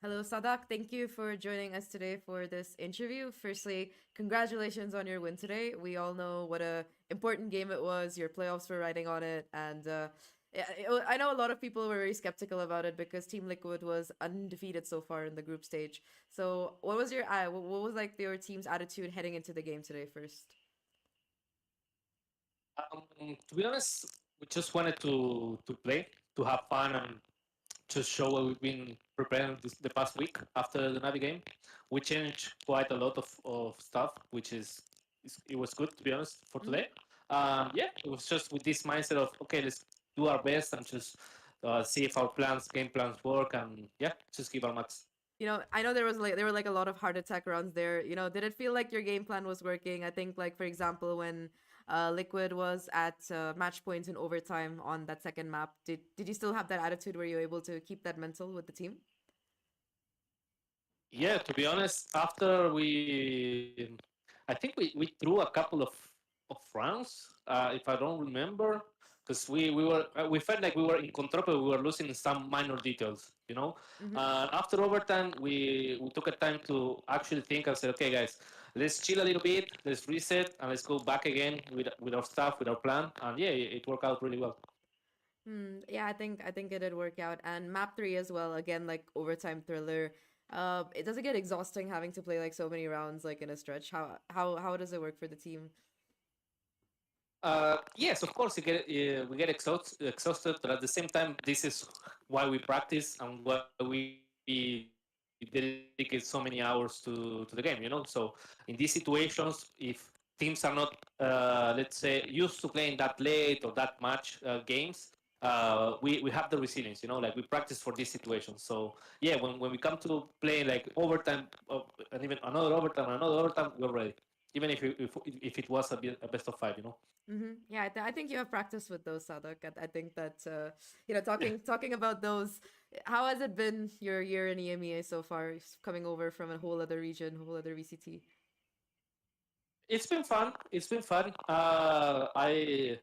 Hello, Saadhak. Thank you for joining us today for this interview. Firstly, congratulations on your win today. We all know what a important game it was. Your playoffs were riding on it, and I know a lot of people were very skeptical about it because Team Liquid was undefeated so far in the group stage. So, what was what was like your team's attitude heading into the game today? First. To be honest, we just wanted to play, to have fun, and just show what we've been preparing the past week after the Navi game. We changed quite a lot of stuff, which it was good to be honest for Mm-hmm. today. Yeah, it was just with this mindset of okay, let's do our best and just see if our game plans work, and yeah, just give our max. I know there were like a lot of heart attack rounds there. Did it feel like your game plan was working? I think like for example when Liquid was at match points in overtime on that second map, did you still have that attitude where you were able to keep that mental with the team? Yeah, to be honest, after I think we threw a couple of rounds, if I don't remember, because we felt like we were in control, but we were losing some minor details, you know. Mm-hmm. After overtime, we took a time to actually think and said, okay, guys, let's chill a little bit, let's reset, and let's go back again with our stuff, with our plan, and yeah, it worked out really well. Yeah, I think it did work out. And map 3 as well, again like overtime thriller. It doesn't get exhausting having to play like so many rounds like in a stretch. How does it work for the team? Yes, of course, we get exhausted, but at the same time, this is why we practice and why we dedicate so many hours to the game. So in these situations, if teams are not, let's say, used to playing that late or that much games, we have the resilience. Like we practice for these situations. So yeah, when we come to play like overtime and even another overtime, we're ready. Even if it was a best of five. Yeah, I think you have practice with those, Sadak. I think that talking about those, how has it been your year in EMEA so far, coming over from a whole other region, whole other VCT? It's been fun. It's been fun. I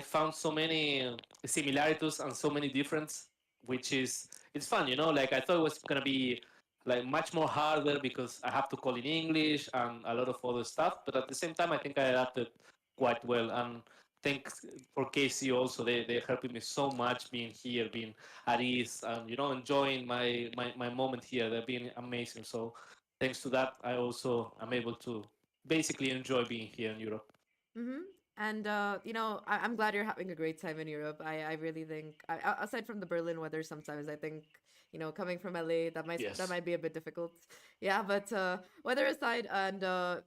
found so many similarities and so many differences, which is it's fun. Like I thought it was gonna be like much more harder because I have to call in English and a lot of other stuff. But at the same time, I think I adapted quite well. And thanks for Casey also. They're helping me so much being here, being at ease, and enjoying my moment here. They're being amazing. So thanks to that, I also am able to basically enjoy being here in Europe. Mm-hmm. And I'm glad you're having a great time in Europe. I really think, aside from the Berlin weather, sometimes I think, coming from LA, that Yes. might be a bit difficult. Yeah, but weather aside, and the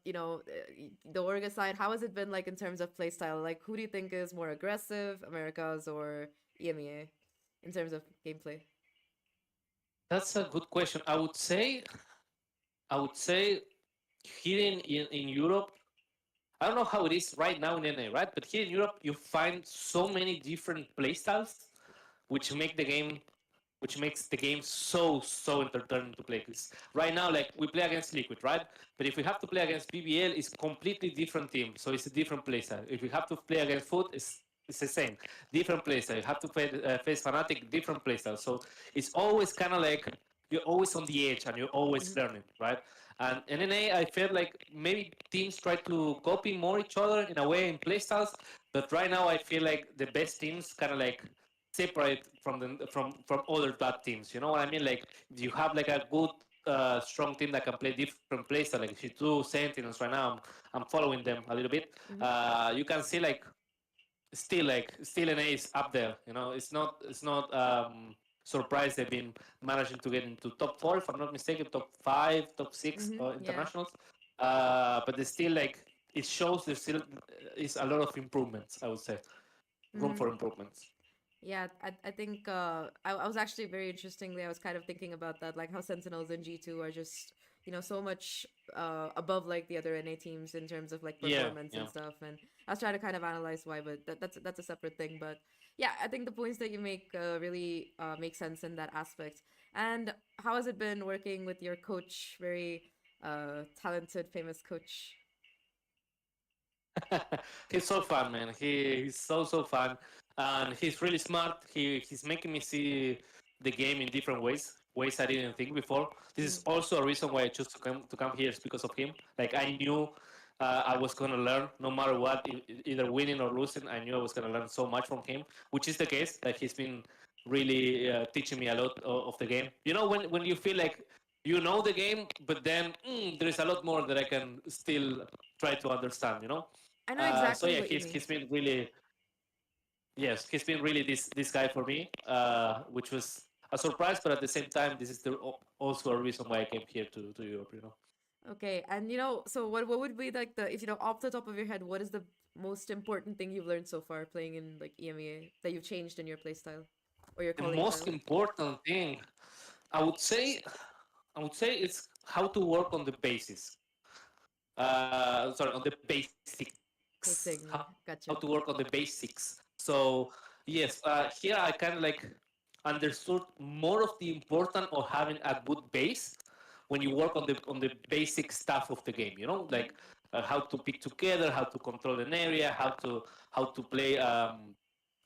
org aside, how has it been like in terms of play style? Like, who do you think is more aggressive, Americas or EMEA, in terms of gameplay? That's a good question. I would say here in Europe, I don't know how it is right now in NA, right? But here in Europe, you find so many different playstyles, which make the game, which makes the game so entertaining to play. 'Cause right now, like we play against Liquid, right? But if we have to play against BBL, it's completely different team, so it's a different playstyle. If we have to play against Foot, it's the same, different playstyle. You have to face Fnatic, different playstyle. So it's always kind of like you're always on the edge and you're always Mm-hmm. learning, right? And in NA, I felt like maybe teams try to copy more each other in a way in playstyles, but right now I feel like the best teams kind of like separate from other bad teams. You know what I mean? Like you have like a good strong team that can play different playstyle. Like if you do Sentinels right now, I'm following them a little bit. Mm-hmm. You can see still an ace up there. It's not surprised they've been managing to get into top four, if I'm not mistaken, top five, top six Mm-hmm. Yeah. internationals. But they still it shows there still is a lot of improvements. I would say room Mm-hmm. for improvements. Yeah, I think I was actually very interestingly, I was kind of thinking about that, like how Sentinels and G2 are just, so much above like the other NA teams in terms of like Yeah, performance yeah. and stuff. And I was trying to kind of analyze why, but that's a separate thing. But yeah, I think the points that you make really make sense in that aspect. And how has it been working with your coach, very talented, famous coach? He's so fun, man. He's so fun, and he's really smart. He's making me see the game in different ways. ways I didn't think before. This is Mm. also a reason why I chose to come here is because of him. Like I knew I was gonna learn no matter what, either winning or losing. I knew I was gonna learn so much from him, which is the case. Like he's been really teaching me a lot of the game. You know, when you feel like you know the game, but then there is a lot more that I can still try to understand. I know So exactly yeah, what you he's mean. been really yes, he's been really this guy for me, which was a surprise, but at the same time, this is also a reason why I came here to Europe. Okay, and so what would be like the, if off the top of your head, what is the most important thing you've learned so far playing in like EMEA that you've changed in your playstyle or your The calling most style? important thing, I would say, it's how to work on the basis. Sorry, on the basics. How Pacing, to work on gotcha. the basics. So yes, here I kind of like understood more of the importance of having a good base when you work on the basic stuff of the game. Hmm. Like how to pick together, how to control an area, how to play, uh,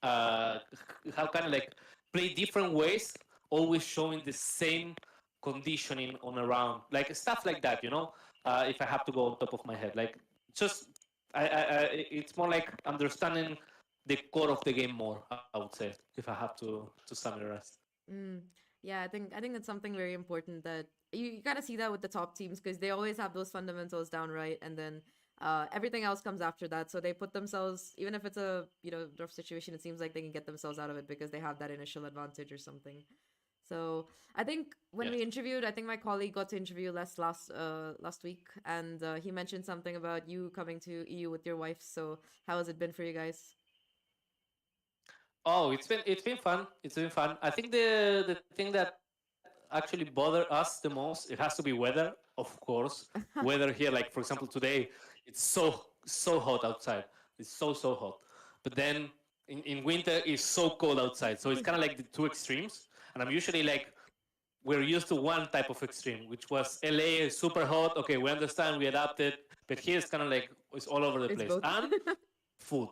how kind of like play different ways, always showing the same conditioning on a round, like stuff like that. If I have to go on top of my head, like just it's more like understanding the core of the game more. I would say if I have to summarize. Mm. Yeah, I think that's something very important that you kind of see that with the top teams because they always have those fundamentals down right, and then everything else comes after that. So they put themselves, even if it's a rough situation, it seems like they can get themselves out of it because they have that initial advantage or something. So I think when we Yes. interviewed, I think my colleague got to interview last week, and he mentioned something about you coming to EU with your wife. So how has it been for you guys? Oh, it's been fun. It's been fun. I think the thing that actually bother us the most, it has to be weather, of course. Weather here, like for example today, it's so hot outside. It's so hot. But then in winter it's so cold outside. So it's kind of like the two extremes. And I'm usually like we're used to one type of extreme, which was LA super hot. Okay, we understand, we adapted. But here it's kind of like it's all over the It's place. both. And food.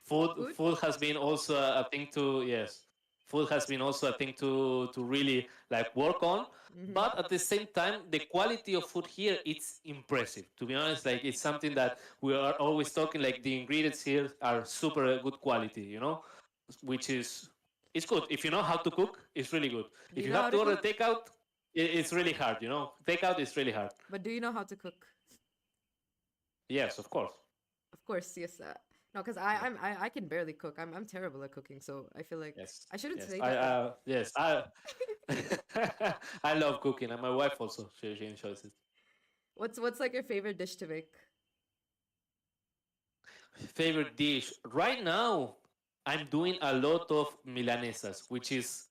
Food Food. food has been also a thing to yes. Food has been also a thing to really like work on. Hmm. But at the same time, the quality of food here it's impressive. To be honest, like it's something that we are always talking. Like the ingredients here are super good quality. Which is it's good. If you know how to cook, it's really good. Do If you you know have how to to order cook? takeout, it's really hard. Takeout is really hard. But do you know how to cook? Yes, of course. Of course, yes. No, because Yeah. I can barely cook. I'm terrible at cooking, so I feel like Yes. I shouldn't Yes. say I that, but yes. I I love cooking, and my wife also she enjoys it. what's like your favorite dish to make? Favorite dish right now? I'm doing a lot of milanesas, which is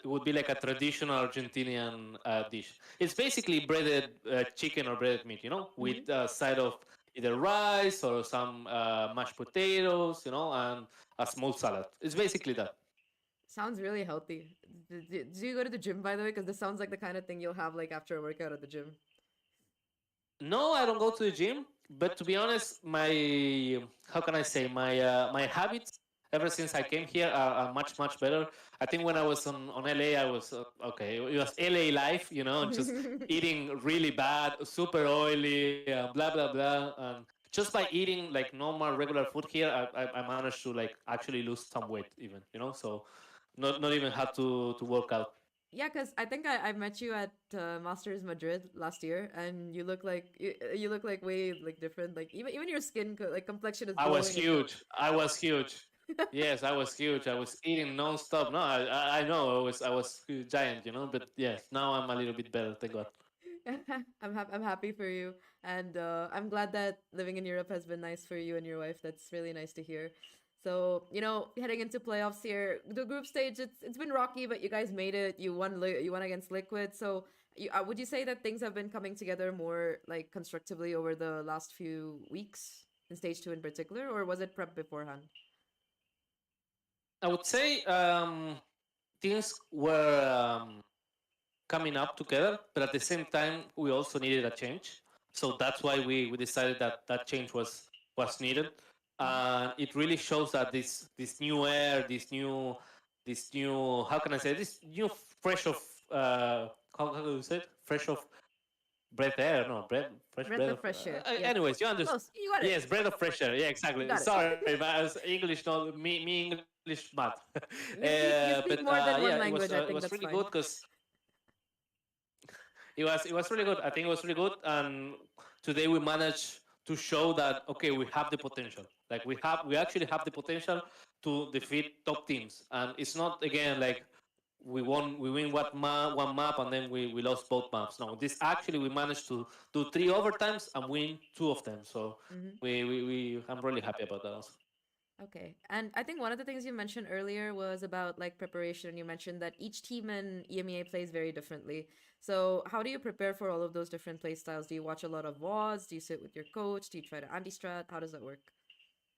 would be like a traditional Argentinian dish. It's basically breaded chicken or breaded meat, with Hmm. a side of either rice or some mashed potatoes, and a small salad. It's basically that. Sounds really healthy. Do you go to the gym, by the way? Because this sounds like the kind of thing you'll have like after a workout at the gym. No, I don't go to the gym. But to be honest, my how can I say my habits ever since I came here are much better. I think when I was on LA, I was okay. It was LA life, just eating really bad, super oily, blah blah blah, and just by eating like normal regular food here, I managed to like actually lose some weight even, so not even had to work out. Yeah, because I think I met you at Masters Madrid last year, and you look like way like different. Like even your skin like complexion is I was glowing again. huge. I was huge. Yes, I was huge. I was eating non-stop. No, I know I was a giant, but yes, now I'm a little bit better, thank God. I'm happy for you, and I'm glad that living in Europe has been nice for you and your wife. That's really nice to hear. So heading into playoffs here, the group stage it's been rocky, but you guys made it. You won against Liquid. So would you say that things have been coming together more like constructively over the last few weeks in stage two in particular, or was it prep beforehand? I would say things were coming up together, but at the same time, we also needed a change. So that's why we decided that change was needed. And it really shows that this new air, this new how can I say this new fresh of how do you say it? Fresh of breath air, no, fresh Breath breath of of. fresh air. Yes. Anyways, you understand? Close. You got it. Yes, breath of fresh air. Yeah, You exactly. got Sorry, it. but I was English, no, me English math. You But speak more than yeah, one language. I it think was that's really fine. good because it was really good. I think it was really good, and today we managed to show that okay, we have the potential. Like we actually have the potential to defeat top teams, and it's not again like we win one map and then we lost both maps. No, this actually we managed to do three overtimes and win two of them. So Hmm. we I'm really happy about that also. Okay. And I think one of the things you mentioned earlier was about like preparation. You mentioned that each team in EMEA plays very differently. So, how do you prepare for all of those different play styles? Do you watch a lot of VODs? Do you sit with your coach? Do you try to anti-strat? How does that work?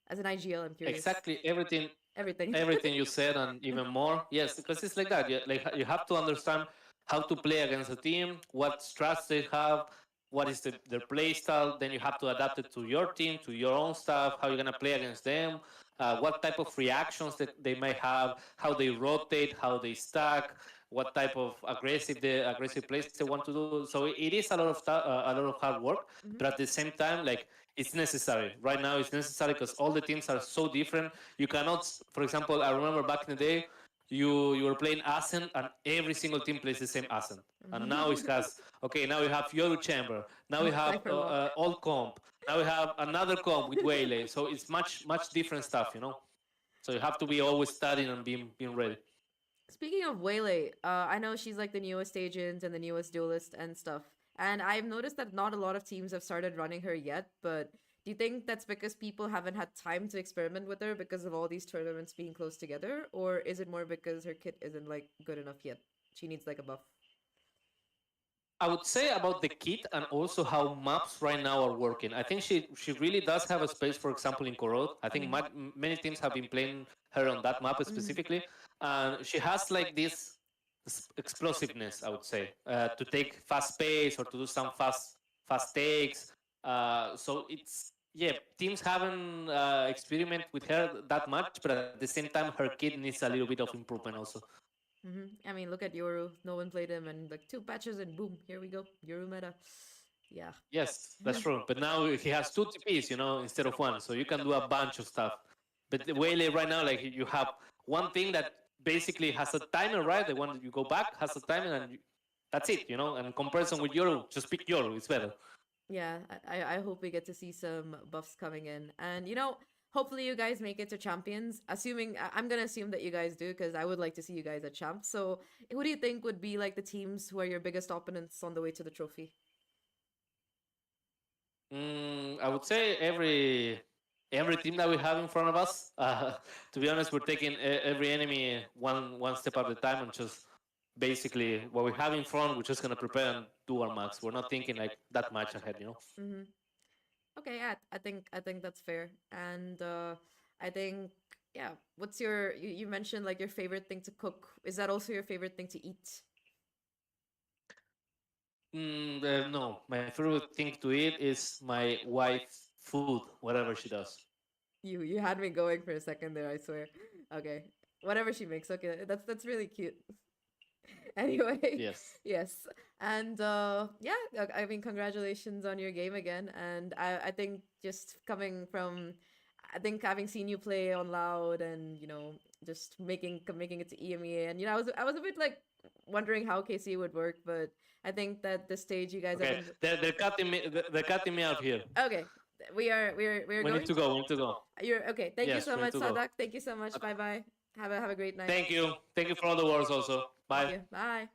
As an IGL, I'm curious. Exactly Everything. everything you said and even more. Yes, because it's like that. Like you have to understand how to play against a team, what strats they have, what is their play style. Then you have to adapt it to your team, to your own stuff, how you're gonna play against them, what type of reactions that they may have, how they rotate, how they stack, what type of aggressive plays they want to do. So it is a lot of hard work, Hmm. but at the same time, like it's necessary. Right now, it's necessary because all the teams are so different. You cannot, for example, I remember back in the day, you were playing Ascent and every single team plays the same Ascent. And now it has, okay, now we have Yoru Chamber, now we have Cypher lock. old comp, now we have another comp with Waylay. So it's much different stuff, you know. So you have to be always studying and being ready. Speaking of Waylay, I know she's like the newest agent and the newest duelist and stuff. And I've noticed that not a lot of teams have started running her yet, but do you think that's because people haven't had time to experiment with her because of all these tournaments being close together? Or is it more because her kit isn't like good enough yet? She needs like a buff. I would say about the kit and also how maps right now are working. I think she really does have a space, for example, in Korod. I think many teams have been playing her on that map Mhm. specifically, and she has like this explosiveness, I would say, to take fast pace or to do some fast takes. So it's yeah, teams haven't experiment with her that much, but at the same time, her kit needs a little bit of improvement also. I mean, look at Yoru. No one played him, and like two patches, and boom, here we go. Yoru meta. Yeah. Yes, that's true. But now he has two TPs, you know, instead of one, so you can do a bunch of stuff. But the Waylay right now, like you have one thing that basically has a timer, right? The one that you go back has a timer, and that's it, you know. And in comparison with Yoru, just pick Yoru; it's better. Yeah, I hope we get to see some buffs coming in. And hopefully you guys make it to champions. Assuming I'm gonna assume that you guys do, because I would like to see you guys at champs. So who do you think would be like the teams who are your biggest opponents on the way to the trophy? I would say every team that we have in front of us. To be honest, we're taking every enemy one step at a time and just basically what we have in front, we're just gonna prepare and do our max. We're not thinking like that much ahead, you know. Mm-hmm. Okay, yeah, I think that's fair. And I think yeah, what's you mentioned like your favorite thing to cook. Is that also your favorite thing to eat? No, my favorite thing to eat is my wife's food, whatever she does. You had me going for a second there, I swear. Okay. Whatever she makes. Okay, that's really cute. Anyway, Yes. yes. And yeah, I mean congratulations on your game again. And I think just coming from I think having seen you play on Loud and just making it to EMEA, and I was a bit like wondering how KC would work, but I think that the stage you guys have Okay, been they're cutting me. They're cutting me out here. okay. We are We need going. to go. We need to go. You're okay. Thank you Yes, so we need much, to go. Sadak. Thank you so much. Bye bye. Have a great night. Thank you. Thank you for all the words also. Thank Bye. you. Bye.